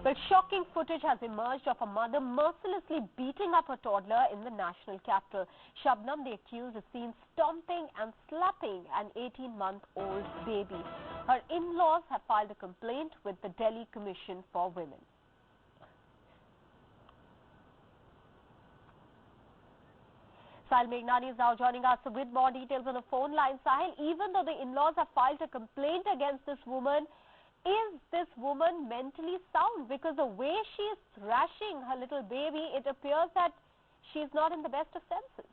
Well, shocking footage has emerged of a mother mercilessly beating up her toddler in the national capital. Shabnam, the accused, is seen stomping and slapping an 18-month-old baby. Her in-laws have filed a complaint with the Delhi Commission for Women. Sahil Meghnani is now joining us with more details on the phone line. Sahil, even though the in-laws have filed a complaint against this woman, is this woman mentally sound? Because the way she is thrashing her little baby, it appears that she is not in the best of senses.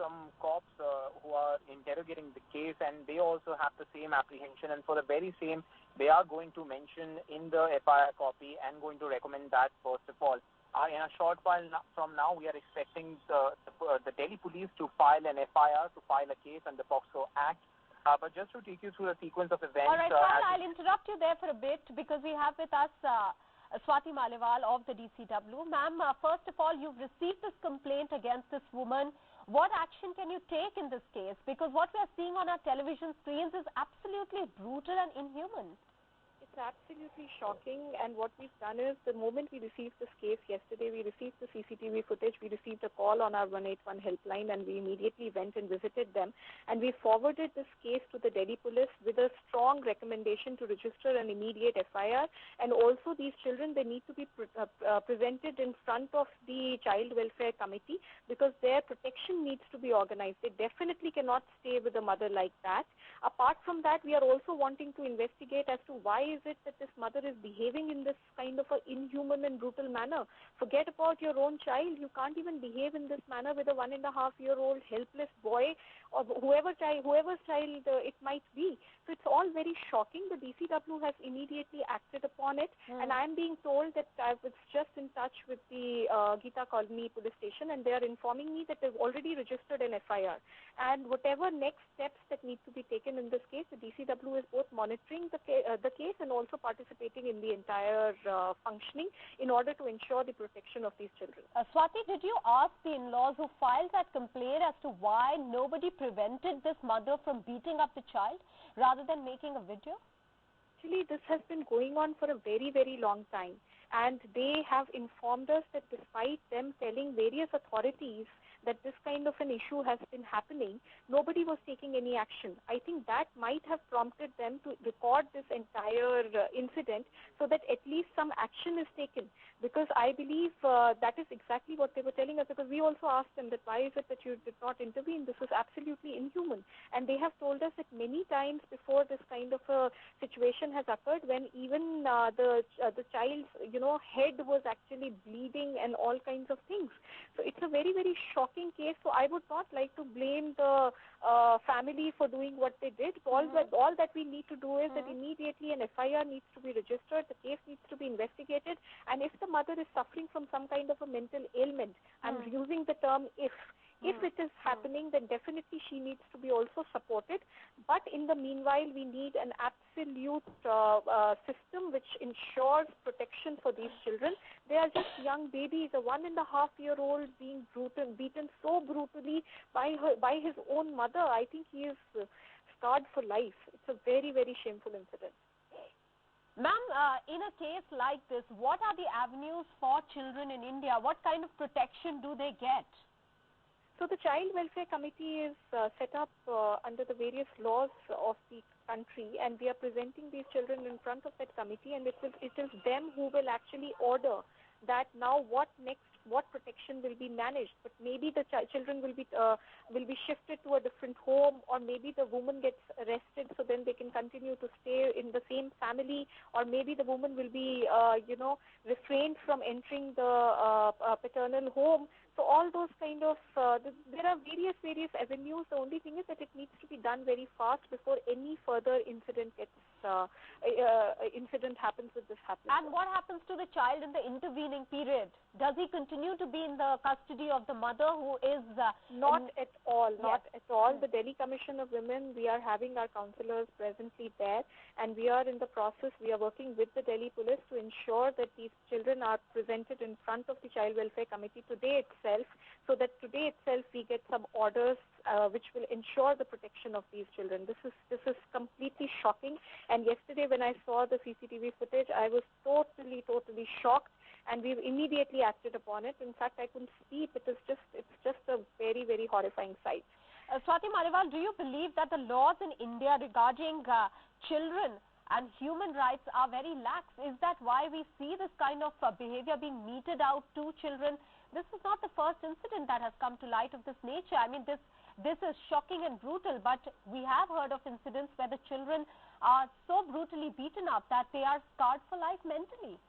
Some cops who are interrogating the case, and they also have the same apprehension, and for the very same, they are going to mention in the FIR copy and going to recommend that first of all. In a short while from now, we are expecting the Delhi police to file an FIR, to file a case under the POCSO Act. But just to take you through the sequence of events... All right, I'll interrupt you there for a bit because we have with us Swati Maliwal of the DCW. Ma'am, first of all, you've received this complaint against this woman. What action can you take in this case? Because what we are seeing on our television screens is absolutely brutal and inhuman. It's absolutely shocking, and what we've done is the moment we received this case yesterday, we received the CCTV footage, we received a call on our 181 helpline, and we immediately went and visited them, and we forwarded this case to the Delhi police with a strong recommendation to register an immediate FIR, and also these children, they need to be presented in front of the Child Welfare Committee because their protection needs to be organized. They definitely cannot stay with a mother like that. Apart from that, we are also wanting to investigate as to why is it that this mother is behaving in this kind of an inhuman and brutal manner. Forget about your own child. You can't even behave in this manner with a 1.5-year-old helpless boy or whoever's child it might be. So it's all very shocking. The DCW has immediately acted upon it, and I'm being told that I was just in touch with the Gita Colony police station, and they are informing me that they've already registered an FIR. And whatever next steps that need to be taken in this case, the DCW is both monitoring the case and also participating in the entire functioning in order to ensure the protection of these children. Swati, did you ask the in-laws who filed that complaint as to why nobody prevented this mother from beating up the child rather than making a video? Actually, this has been going on for a very, very long time, and they have informed us that despite them telling various authorities that this kind of an issue has been happening, nobody was taking any action. I think that might have prompted them to record this entire incident so that at least some action is taken. Because I believe that is exactly what they were telling us, because we also asked them that why is it that you did not intervene? This is absolutely inhuman. And they have told us that many times before this kind of a situation has occurred, when even the child's head was actually bleeding and all kinds of things. So it's a very, very shocking case. So I would not like to blame the family for doing what they did. All that we need to do is that immediately an FIR needs to be registered, the case needs to be investigated, and if the mother is suffering from some kind of a mental ailment, I'm using the term if it is happening, then definitely she needs to be also supported. But in the meanwhile, we need an absolute system which ensures protection for these children. They are just young babies. A 1.5-year-old being beaten so brutally by his own mother. I think he is scarred for life. It's a very, very shameful incident. Ma'am, in a case like this, what are the avenues for children in India? What kind of protection do they get? So the Child Welfare Committee is set up under the various laws of the country, and we are presenting these children in front of that committee, and it is them who will actually order that now what protection will be managed. But maybe the children will be shifted to a different home, or maybe the woman gets arrested so then they can continue to stay in the same family, or maybe the woman will be refrained from entering the paternal home. So all those kind of, there are various avenues. The only thing is that it needs to be done very fast before any further incident happens with this happening. And what happens to the child in the intervening period? Does he continue to be in the custody of the mother who is... Not at all. The Delhi Commission of Women, we are having our counsellors presently there, and we are in the process, we are working with the Delhi police to ensure that these children are presented in front of the Child Welfare Committee today itself, so that today itself we get some orders which will ensure the protection of these children. This is completely shocking. And yesterday when I saw the CCTV footage, I was totally shocked, and we've immediately acted upon it. In fact, I couldn't sleep. It's just a very, very horrifying sight. Swati Maliwal, do you believe that the laws in India regarding children and human rights are very lax? Is that why we see this kind of behavior being meted out to children? This is not the first incident that has come to light of this nature. I mean, this is shocking and brutal, but we have heard of incidents where the children are so brutally beaten up that they are scarred for life mentally.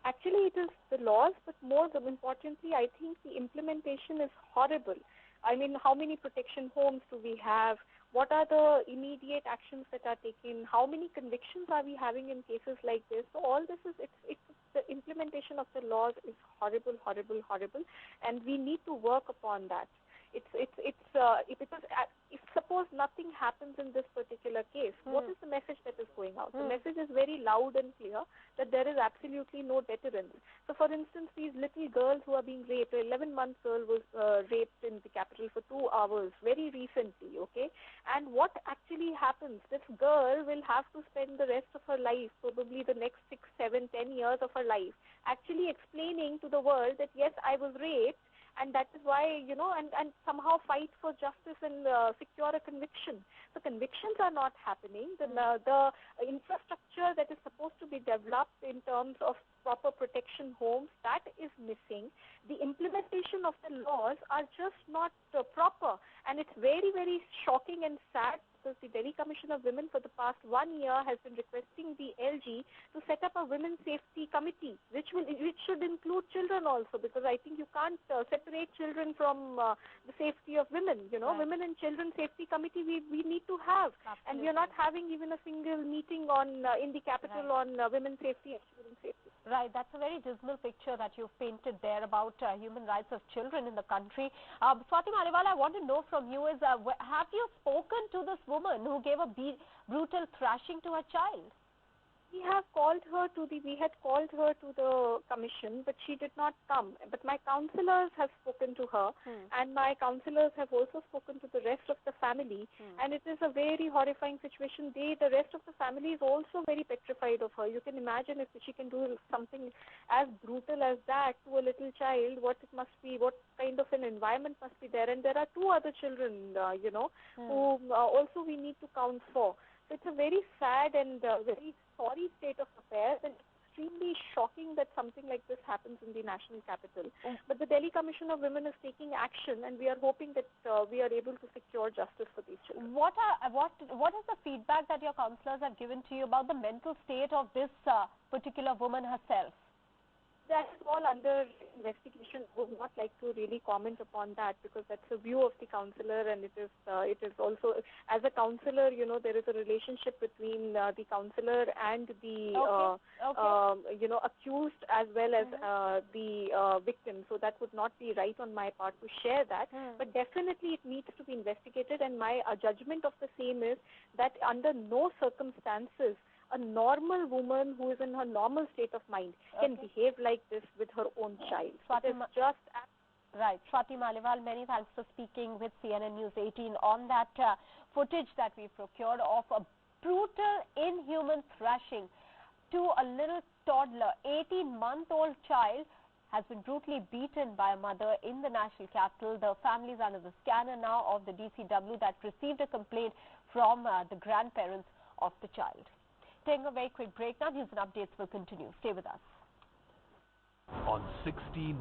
Actually, it is the laws, but more importantly, I think the implementation is horrible. I mean, how many protection homes do we have? What are the immediate actions that are taken? How many convictions are we having in cases like this? So all this is, it's the implementation of the laws is horrible, and we need to work upon that. Because if suppose nothing happens in this particular case, what is the message that is going out? The message is very loud and clear that there is absolutely no deterrence. So, for instance, these little girls who are being raped, an 11-month girl was raped in the capital for 2 hours very recently, okay? And what actually happens? This girl will have to spend the rest of her life, probably the next 6, 7, 10 years of her life, actually explaining to the world that, yes, I was raped, and that is why, you know, and somehow fight for justice and secure a conviction. So convictions are not happening. The infrastructure that is supposed to be developed in terms of proper protection homes, that is missing. The implementation of the laws are just not proper. And it's very, very shocking and sad, because the Delhi Commission of Women for the past 1 year has been requesting the LG to set up a women's safety committee, which should include children also, because I think you can't separate children from the safety of women. You know, right. Women and Children Safety Committee we need to have. Absolutely. And we are not having even a single meeting on in the capital on women's safety and children's safety. Right, that's a very dismal picture that you've painted there about human rights of children in the country. Swati Maliwal, I want to know from you is, have you spoken to this woman who gave a brutal thrashing to her child? We had called her to the commission, but she did not come. But my counselors have spoken to her, and my counselors have also spoken to the rest of the family, and it is a very horrifying situation. The rest of the family is also very petrified of her. You can imagine if she can do something as brutal as that to a little child, what it must be, what kind of an environment must be there. And there are 2 other children, who also we need to count for. So it's a very sad and very sorry state of affairs, and extremely shocking that something like this happens in the national capital. But the Delhi Commission of Women is taking action, and we are hoping that we are able to secure justice for these children. What is the feedback that your counselors have given to you about the mental state of this particular woman herself? That is all under investigation. I would not like to really comment upon that, because that's a view of the counselor, and it is also, as a counselor, you know, there is a relationship between the counselor and the accused as well as the victim. So that would not be right on my part to share that. But definitely it needs to be investigated, and my judgment of the same is that under no circumstances a normal woman who is in her normal state of mind can behave like this with her own child. Right. Swati Maliwal, many thanks for speaking with CNN News 18 on that footage that we procured of a brutal, inhuman thrashing to a little toddler. 18-month-old child has been brutally beaten by a mother in the national capital. The family is under the scanner now of the DCW that received a complaint from the grandparents of the child. Taking a very quick break now. News and updates will continue. Stay with us. On 16